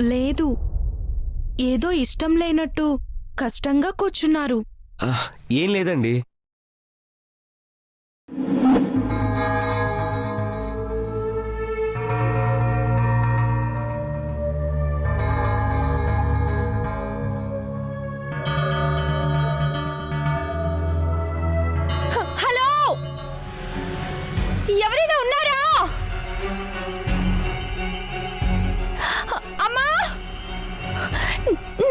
లేదు, ఏదో ఇష్టం లేనట్టు కష్టంగా కూర్చున్నారు. ఏం లేదండి. హలో, ఎవరైనా ఉన్నారా? అమ్మా,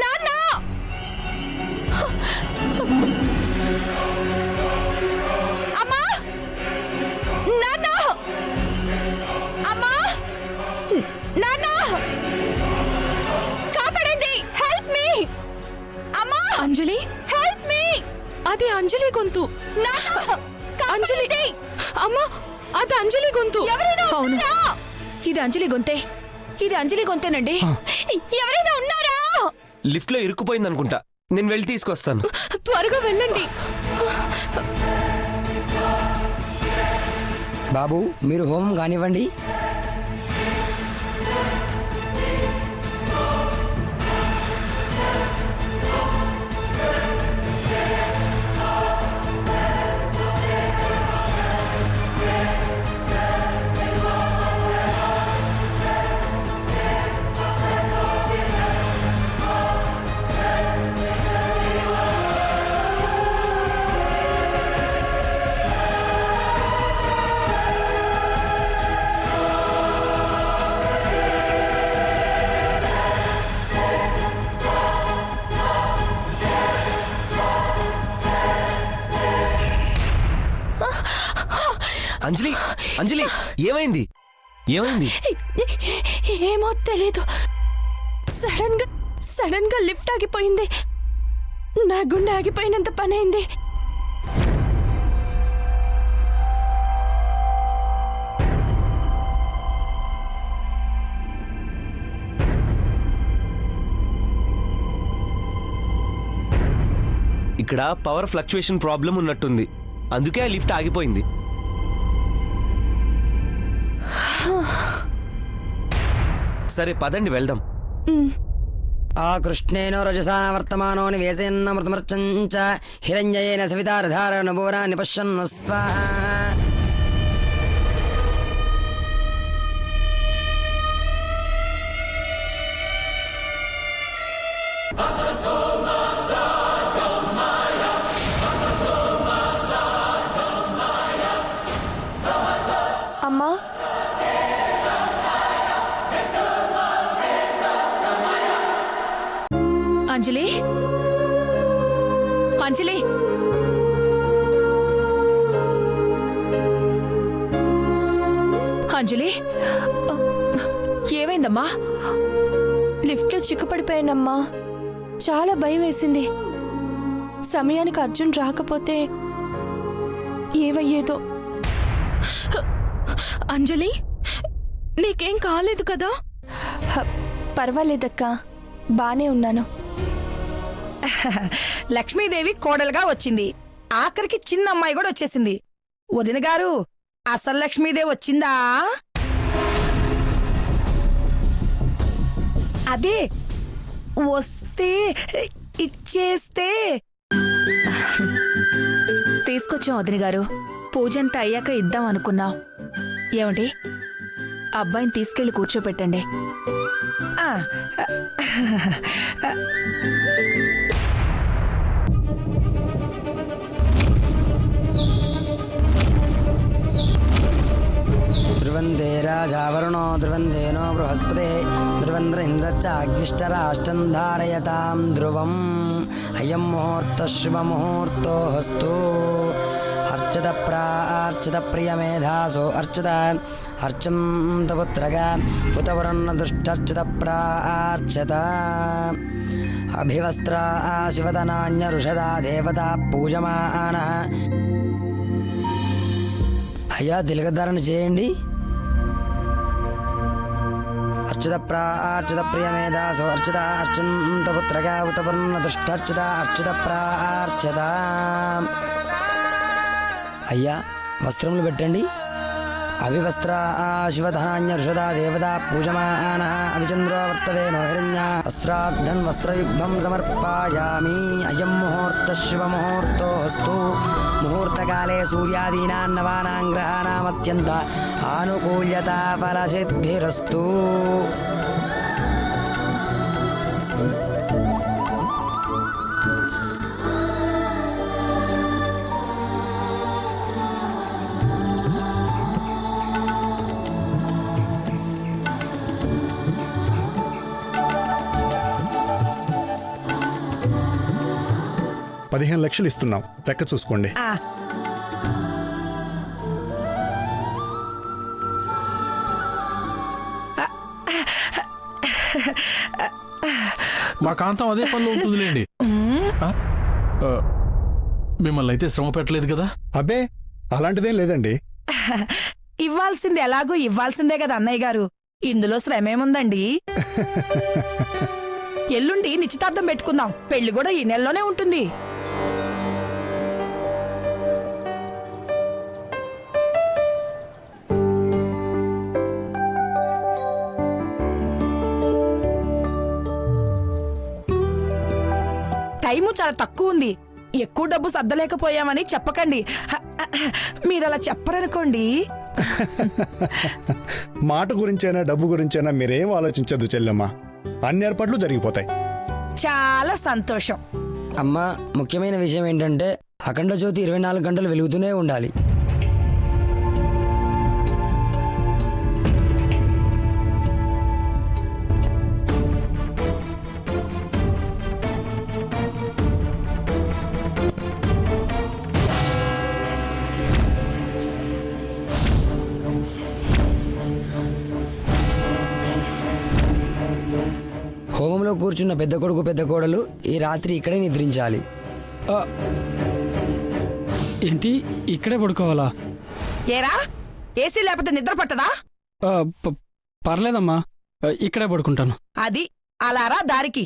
నాన్న, అమ్మా, నాన్న, అమ్మా, నాన్న, కాపాడండి, హెల్ప్ మీ. అమ్మా, అంజలి, హెల్ప్ మీ. అది అంజలి గొంతు. అంజలి, అమ్మా, అది అంజలి గొంతు. అవును, ఇది అంజలి గొంతే. ఇది అంజలి గొంతేనండి. ఎవరైనా ఉన్నారా? లిఫ్ట్ లో ఇరుక్కుపోయింది అనుకుంటా. నేను వెళ్ళి తీసుకొస్తాను. త్వరగా వెళ్ళండి. బాబు, మీరు హోమం కానివ్వండి. అంజలి, అంజలి, ఏమైంది? ఏమైంది? ఏమో తెలీదు. సడన్ గా లిఫ్ట్ ఆగిపోయింది. నా గుండె ఆగిపోయినంత పనైంది. ఇక్కడ పవర్ ఫ్లక్చుయేషన్ ప్రాబ్లం ఉన్నట్టుంది. అందుకే ఆ లిఫ్ట్ ఆగిపోయింది. సరే పదండి వెళ్దాం. ఆ కృష్ణేనో రజసా వర్తమానో నివేశయన్నమృతమర్చంచ హిరణ్యయేన సవితారధారణ భువనాన్ని పశ్యన్ను స్వాహా. అమ్మా, అంజలి, అంజలి, అంజలి, ఏమైందమ్మా? లిఫ్ట్లో చిక్కుపడిపోయానమ్మా. చాలా భయం వేసింది. సమయానికి అర్జున్ రాకపోతే ఏవయ్యేదో. అంజలి, నీకేం కాలేదు కదా? పర్వాలేదక్కా, బానే ఉన్నాను. లక్ష్మీదేవి కోడలుగా వచ్చింది. ఆఖరికి చిన్న అమ్మాయి కూడా వచ్చేసింది. వదిన గారు, అసలు లక్ష్మీదేవి వచ్చిందా? అదే వస్తే ఇచ్చేస్తే. తీసుకొచ్చాం వదిన గారు. పూజంతా అయ్యాక ఇద్దాం అనుకున్నాం. ఏమండి, అబ్బాయిని తీసుకెళ్లి కూర్చోపెట్టండి. ఆ, ధ్రువందే రాజావరుణో ధ్రువందేనో బృహస్పతే ధ్రువంద్ర ఇంద్రశ్చాగ్నిష్టరాష్ట్రం ధారయతాం ధ్రువం. అయం ముహూర్త శుభముహూర్తోస్తు. అర్చత ప్రార్చత ప్రియమేధాసో అర్చత అర్చం తపుత్రగా హుతవరుణ దుష్టర్చత ప్రార్చత. అభివస్త్రా శివదనాన్యరుషదా దేవతా పూజమాన. అయ్యా, తిలకధారణ చేయండి. అర్చిత ప్రార్చిత ప్రియమేధాసో అర్చిత అర్చంత పుత్రగా ఉతపర్ణ దుష్టర్చిత అర్చిత ప్రార్చిత. అయ్యా, వస్త్రములు పెట్టండి. అవివస్త్రా శివధనాన్యర్షదా దేవతా పూజమానః అవిచంద్రో వర్తవేనో హిరణ్యా వస్త్రార్థం వస్త్రయుగ్మం సమర్పయామి. అయం ముహూర్త శివముహూర్తోస్తు. ముహూర్తకాలే సూర్యాదీనాం నవానాం గ్రహాణామత్యంత ఆనుకూల్యతా ఫలసిద్ధిరస్తు. $15 లక్షలు ఇస్తున్నాం, లెక్క చూసుకోండి. ఆ, మా కాంతం అదే పనిలో ఉంటుందిలేండి. ఆ? ఆ, మిమ్మల్ని అయితే శ్రమ పెట్టలేదు కదా? అబ్బే అలాంటిదేం లేదండి. ఇవ్వాల్సింది ఎలాగో ఇవ్వాల్సిందే కదా అన్నయ్య గారు, ఇందులో శ్రమేముందండి. ఎల్లుండి నిశ్చితార్థం పెట్టుకుందాం, పెళ్లి కూడా ఈ నెలలోనే ఉంటుంది. టైము చాలా తక్కువ ఉంది, ఎక్కువ డబ్బు సర్దలేకపోయామని చెప్పకండి. మీరలా చెప్పరనుకోండి. మాట గురించైనా డబ్బు గురించైనా మీరేం ఆలోచించద్దు చెల్లెమ్మ, అన్ని ఏర్పాట్లు జరిగిపోతాయి. చాలా సంతోషం. అమ్మ, ముఖ్యమైన విషయం ఏంటంటే అఖండ జ్యోతి 24 గంటలు వెలుగుతూనే ఉండాలి. హోమంలో కూర్చున్న పెద్ద కొడుకు పెద్ద కోడలు ఈ రాత్రి ఇక్కడే నిద్రించాలి. ఏంటి ఇక్కడే పడుకోవాలా? ఏరా, ఏసీ లేకపోతే నిద్ర పట్టదా? పర్లేదమ్మా, ఇక్కడే పడుకుంటాను. అది అలారా దారికి.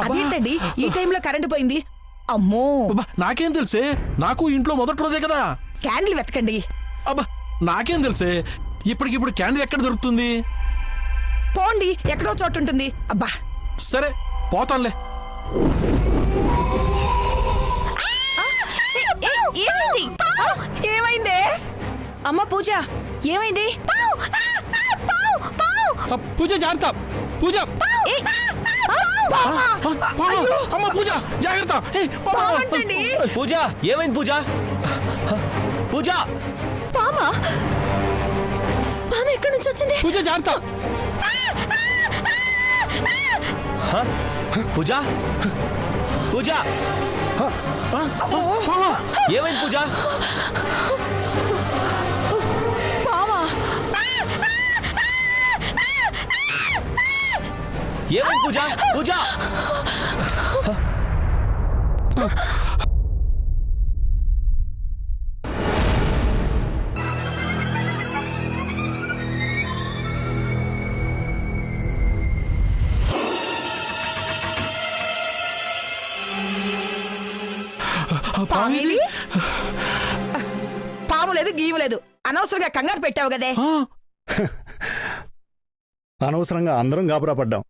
అదేంటండి ఈ టైంలో కరెంటు పోయింది? అమ్మో, అబ్బా, నాకేం తెలుసే, నాకు ఇంట్లో మొదటి రోజే కదా. క్యాండిల్ వెతకండి. అబ్బా, నాకేం తెలుసే, ఇప్పటికిప్పుడు క్యాండిల్ ఎక్కడ దొరుకుతుంది? పోండి, ఎక్కడో చోటు ఉంటుంది. అబ్బా, సరే పోతానులే. ఏమైందే? అమ్మ పూజ, ఏమైంది? పూజ జాగ్రత్త, పూజ. అమ్మ పూజ జాగ్రత్త. పావంటండి. పూజ, ఏమైంది పూజ? పూజ, పామా? పామ ఎక్కడి నుంచి వచ్చింది? పూజ జాగ్రత్త. పూజ, పూజ, ఏమైంది పూజ? పామా? ఏమైంది పూజ? పూజ, పామేది? పాము లేదు, గీము లేదు, అనవసరంగా కంగారు పెట్టావు కదే. అనవసరంగా అందరం గాబరా పడ్డాం.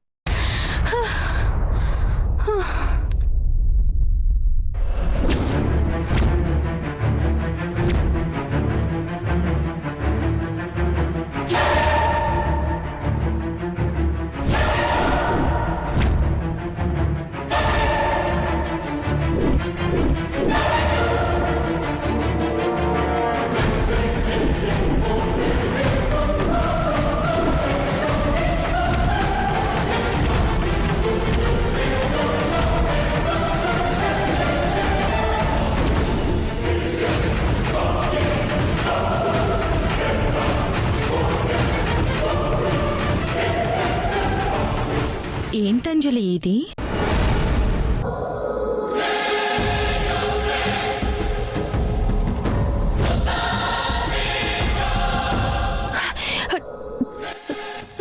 ఏంటంజలి ఇది?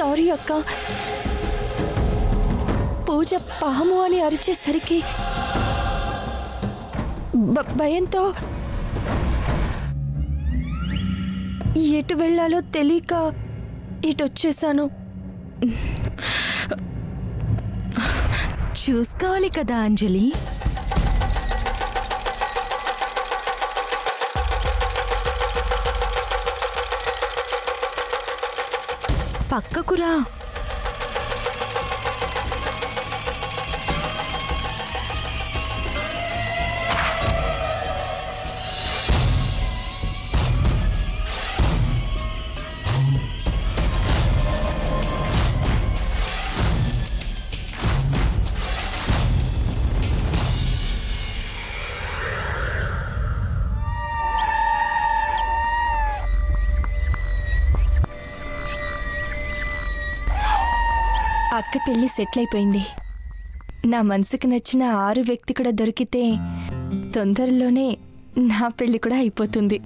సారీ అక్క. పూజ పాము అని అరిచేసరికి భయంతో ఎటు వెళ్ళాలో తెలియక ఇటు వచ్చేసాను. చూసుకోవాలి కదా అంజలి. పక్కకురా. అక్క పెళ్లి సెటిల్ అయిపోయింది. నా మనసుకు నచ్చిన 6 వ్యక్తి కూడా దొరికితే తొందరలోనే నా పెళ్లి కూడా అయిపోతుంది.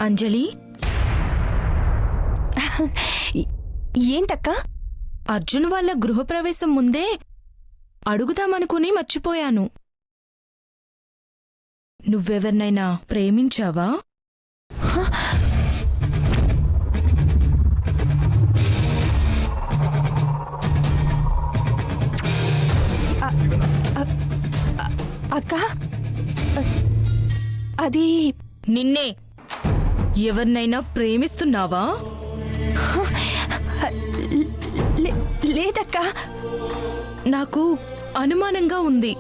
అంజలి, ఏంటక్క? అర్జున్ వాళ్ళ గృహప్రవేశం ముందే అడుగుదామనుకుని మర్చిపోయాను. నువ్వెవరినైనా ప్రేమించావా? అక్క, అది నిన్నే. ఎవరినైనా ప్రేమిస్తున్నావా? లేదక్క. నాకు అనుమానంగా ఉంది.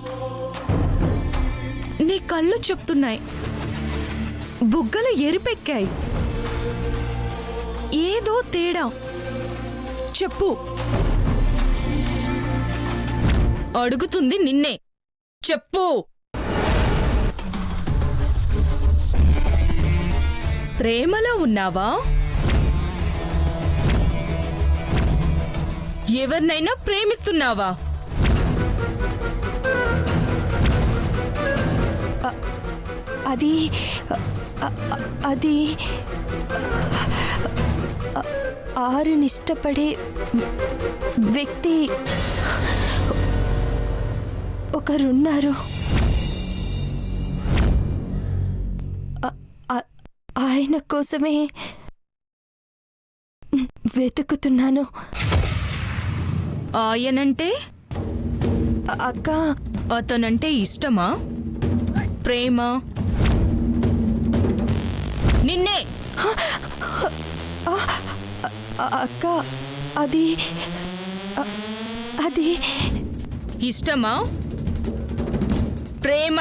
నీ కళ్ళు చెప్తున్నాయి. బుగ్గలు ఎరిపెక్కాయి. ఏదో తేడా. చెప్పు. అడుగుతుంది నిన్నే. చెప్పు. ప్రేమలో ఉన్నావా? ఎవరినైనా ప్రేమిస్తున్నావా? అది అది 6నిష్టపడే వ్యక్తి ఒకరున్నారు. ఆయన కోసమే వెతుకుతున్నాను. ఆయనంటే? అక్క, అతనంటే ఇష్టమా? ప్రేమ? నిన్నే. అక్క, అది అది ఇష్టమా? ప్రేమ?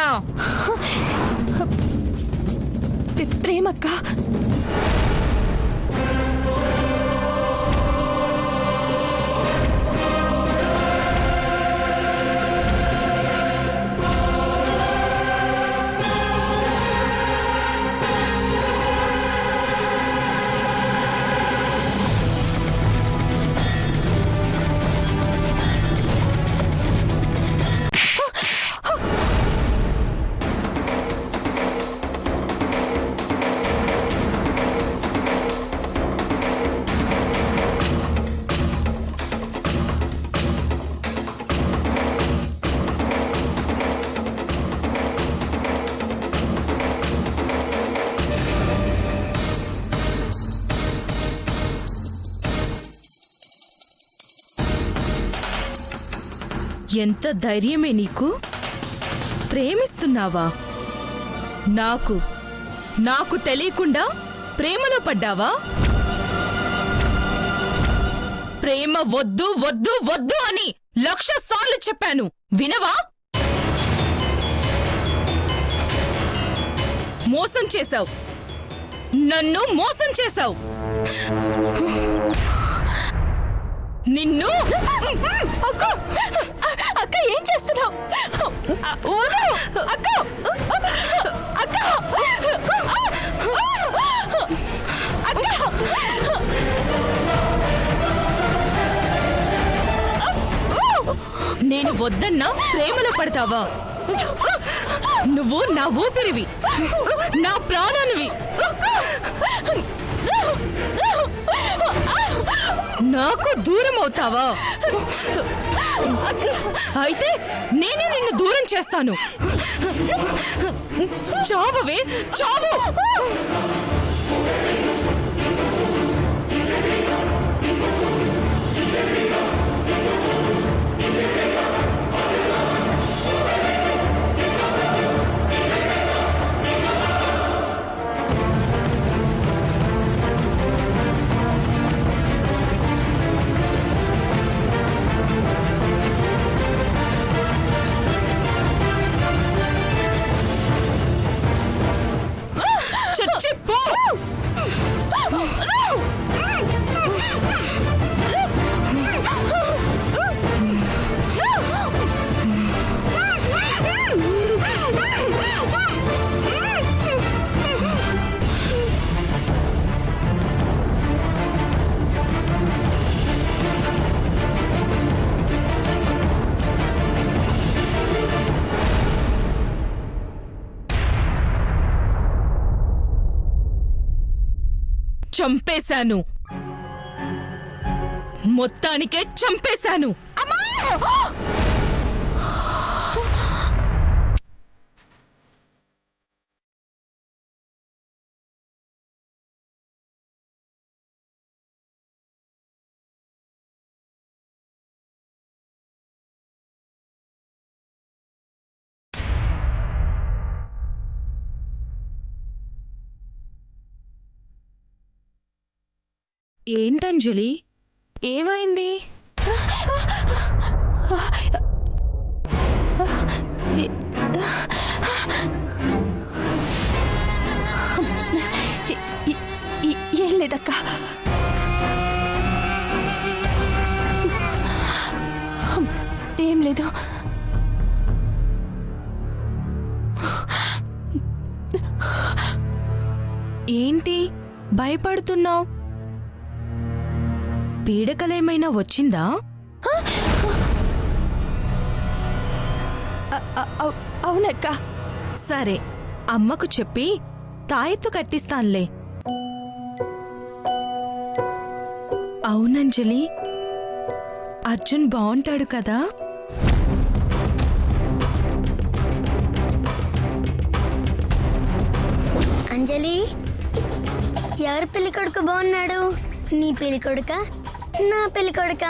ప్రేమక్క. ఎంత ధైర్యమే నీకు? ప్రేమిస్తున్నావా? నాకు తెలియకుండా ప్రేమలో పడ్డావా? ప్రేమ వద్దు వద్దు వద్దు అని 1,00,000 సార్లు చెప్పాను. వినవా? మోసం చేశావు. నన్ను మోసం చేశావు. నిన్ను. అక్క, అక్క, ఏం చేస్తున్నావు? అక్క, అక్క, నేను వద్దన్నా ప్రేమలో పడతావా? నువ్వు నా ఊపిరివి, నా ప్రాణానివి. నాకు దూరం అవుతావా? అయితే నేనే నిన్ను దూరం చేస్తాను. చావవే, చావు. చచ్చిపో. చంపేశాను, మొత్తానికే చంపేశాను. ఏంటంజలి, ఏమైంది? ఏం లేదక్క. ఏం లేదు. ఏంటి భయపడుతున్నావు? పీడకలేమైనా వచ్చిందా? అవునక్క. సరే, అమ్మకు చెప్పి తాయెత్తు కట్టిస్తాన్లే. అవునంజలి, అర్జున్ బాగుంటాడు కదా? అంజలి, ఎవరి పెళ్లి కొడుకు బాగున్నాడు? నీ పెళ్లి కొడుక, నా పెళ్లి కొడుక?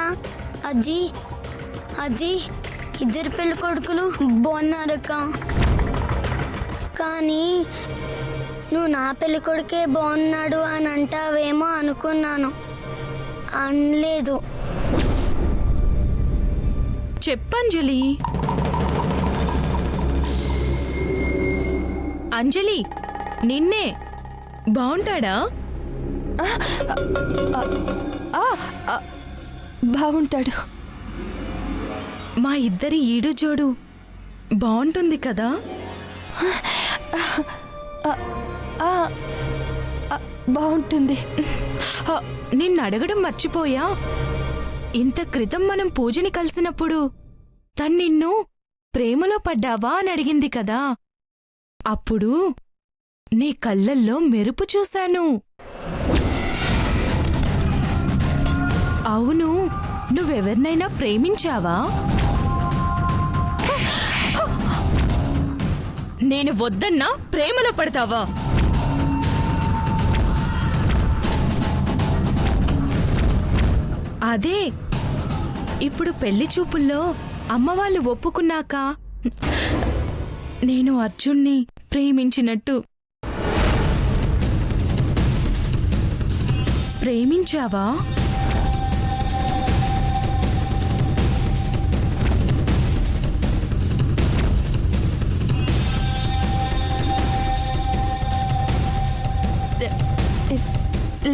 అజ్జి అజ్జి, ఇద్దరు పెళ్లి కొడుకులు బాగున్నారక్క. కానీ నువ్వు నా పెళ్లి కొడుకే బాగున్నాడు అని అంటావేమో అనుకున్నాను. అనలేదు. చెప్పంజలి. అంజలి, నిన్నే. బాగుంటాడా? బాగుంటాడు. మా ఇద్దరి ఈడు జోడు బాగుంటుంది కదా? బాగుంటుంది. నిన్ను అడగడం మర్చిపోయా. ఇంత క్రితం మనం పూజని కలిసినప్పుడు తను నిన్ను ప్రేమలో పడ్డావా అని అడిగింది కదా? అప్పుడు నీ కళ్ళల్లో మెరుపు చూశాను. అవును, నువ్వెవరినైనా ప్రేమించావా? నేను వద్దన్నా ప్రేమలో పడతావా? అదే ఇప్పుడు పెళ్లి చూపుల్లో అమ్మవాళ్ళు ఒప్పుకున్నాక నేను అర్జున్ని ప్రేమించినట్టు. ప్రేమించావా?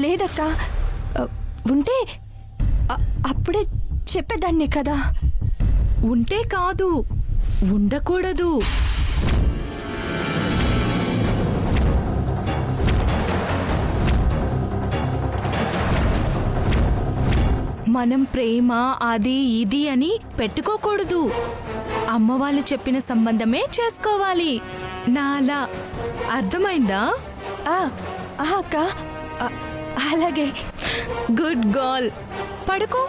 లేదక్క. ఉంటే అప్పుడే చెప్పేదాన్ని కదా. ఉంటే కాదు, ఉండకూడదు. మనం ప్రేమ అది ఇది అని పెట్టుకోకూడదు. అమ్మ వాళ్ళు చెప్పిన సంబంధమే చేసుకోవాలి. నాలా అర్థమైందా? అక్క అలాగే. Good girl. పడుకో.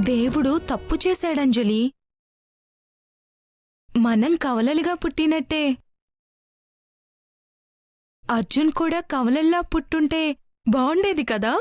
దేవుడు తప్పు చేశాడంజలి. మనం కవలలుగా పుట్టినట్టే అర్జున్ కూడా కవలల్లా పుట్టుంటే బావుండేది కదా.